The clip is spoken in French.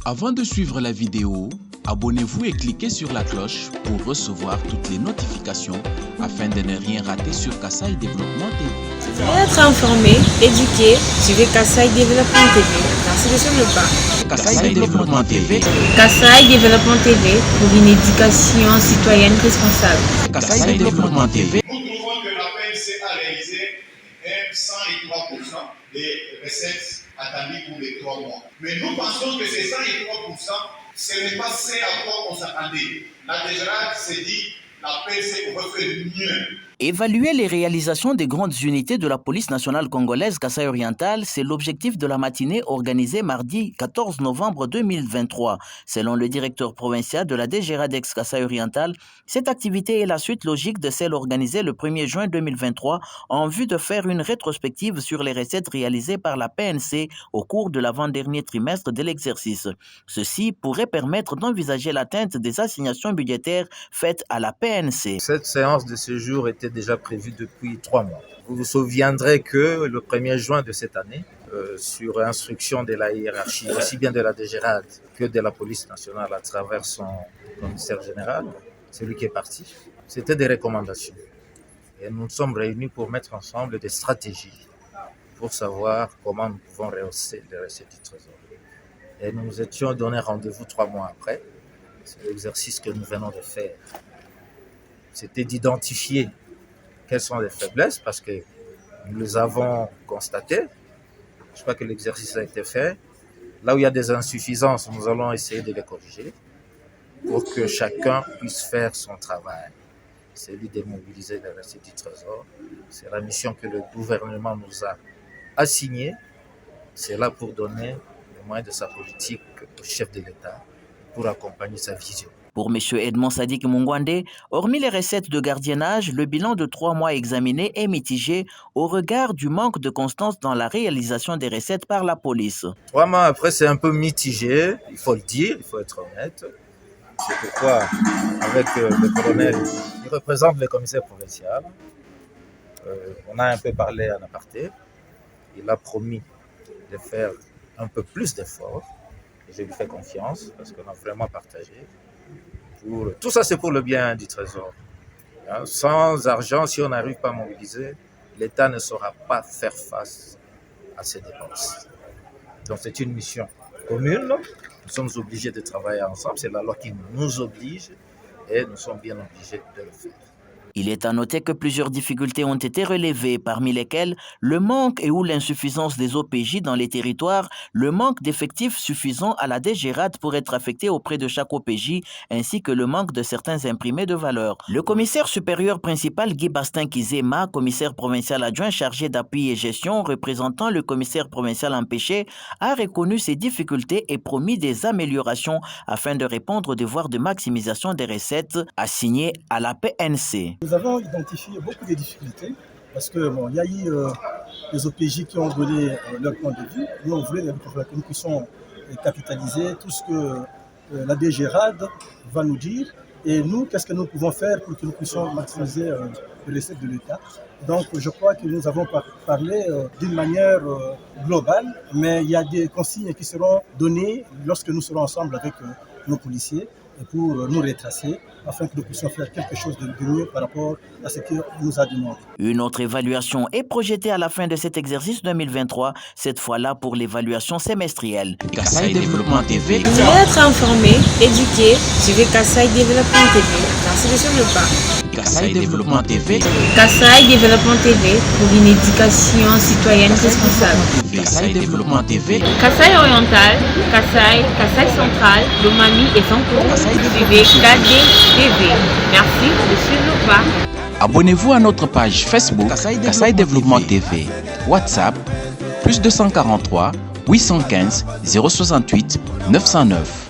Avant de suivre la vidéo, abonnez-vous et cliquez sur la cloche pour recevoir toutes les notifications afin de ne rien rater sur Kasaï Développement TV. Pour être informé, éduqué, suivez Kasaï Développement TV. Merci de suivre le pas. Kasaï Développement TV. Kasaï Développement TV pour une éducation citoyenne responsable. Kasaï Développement TV. Nous trouvons que la PNC a réalisé 103% des recettes attendues pour les 3 mois. Mais nous pensons que ces 103%, ce n'est pas ce à quoi on s'attendait. La DGRAD s'est dit, la PNC aurait fait mieux. Évaluer les réalisations des grandes unités de la police nationale congolaise Kasaï oriental, c'est l'objectif de la matinée organisée mardi 14 novembre 2023. Selon le directeur provincial de la DGRAD Kasaï oriental, cette activité est la suite logique de celle organisée le 1er juin 2023 en vue de faire une rétrospective sur les recettes réalisées par la PNC au cours de l'avant-dernier trimestre de l'exercice. Ceci pourrait permettre d'envisager l'atteinte des assignations budgétaires faites à la PNC. Cette séance de ce jour était déjà prévu depuis 3 mois. Vous vous souviendrez que le 1er juin de cette année, sur instruction de la hiérarchie, aussi bien de la DGRAD que de la police nationale à travers son commissaire général, celui qui est parti, c'était des recommandations. Et nous nous sommes réunis pour mettre ensemble des stratégies pour savoir comment nous pouvons rehausser les recettes du Trésor. Et nous nous étions donné rendez-vous 3 mois après. C'est l'exercice que nous venons de faire. C'était d'identifier quelles sont les faiblesses, parce que nous les avons constatées. Je crois que l'exercice a été fait. Là où il y a des insuffisances, nous allons essayer de les corriger pour que chacun puisse faire son travail. C'est lui de mobiliser les recettes du Trésor. C'est la mission que le gouvernement nous a assignée. C'est là pour donner les moyens de sa politique au chef de l'État pour accompagner sa vision. Pour M. Edmond Sadik Mungwande, hormis les recettes de gardiennage, le bilan de 3 mois examiné est mitigé au regard du manque de constance dans la réalisation des recettes par la police. 3 mois après, c'est un peu mitigé, il faut le dire, il faut être honnête. C'est pourquoi, avec le colonel, il représente le commissaire provincial, on a un peu parlé en aparté. Il a promis de faire un peu plus d'efforts. Je lui fais confiance parce qu'on a vraiment partagé. Tout ça, c'est pour le bien du Trésor. Sans argent, si on n'arrive pas à mobiliser, l'État ne saura pas faire face à ses dépenses. Donc c'est une mission commune. Nous sommes obligés de travailler ensemble. C'est la loi qui nous oblige et nous sommes bien obligés de le faire. Il est à noter que plusieurs difficultés ont été relevées, parmi lesquelles le manque et ou l'insuffisance des OPJ dans les territoires, le manque d'effectifs suffisants à la DGRAD pour être affectés auprès de chaque OPJ, ainsi que le manque de certains imprimés de valeur. Le commissaire supérieur principal Guy Bastin Kizema, commissaire provincial adjoint chargé d'appui et gestion, représentant le commissaire provincial empêché, a reconnu ces difficultés et promis des améliorations afin de répondre aux devoirs de maximisation des recettes assignés à la PNC. Nous avons identifié beaucoup de difficultés parce que il y a eu les OPJ qui ont donné leur point de vue. Nous, on voulait que nous puissions capitaliser tout ce que la DGRAD va nous dire. Et nous, qu'est-ce que nous pouvons faire pour que nous puissions maximiser les recettes de l'État. Donc, je crois que nous avons parlé d'une manière globale, mais il y a des consignes qui seront données lorsque nous serons ensemble avec nos policiers pour nous retracer, afin que nous puissions faire quelque chose de mieux par rapport à ce qu'il nous a demandé. Une autre évaluation est projetée à la fin de cet exercice 2023, cette fois-là pour l'évaluation semestrielle. Kasaï Développement TV. Pour être informé, éduqué, suivez Kasaï Développement TV. Merci de suivre le pas. Kasaï Développement TV. Kasaï Développement TV pour une éducation citoyenne responsable. Kasaï Développement TV. Kasaï oriental, Kasaï central, Lomami et Sanko. Suivez KD TV. Merci de suivre le pas. Abonnez-vous à notre page Facebook Kasaï Développement TV. WhatsApp +243 815 068 909.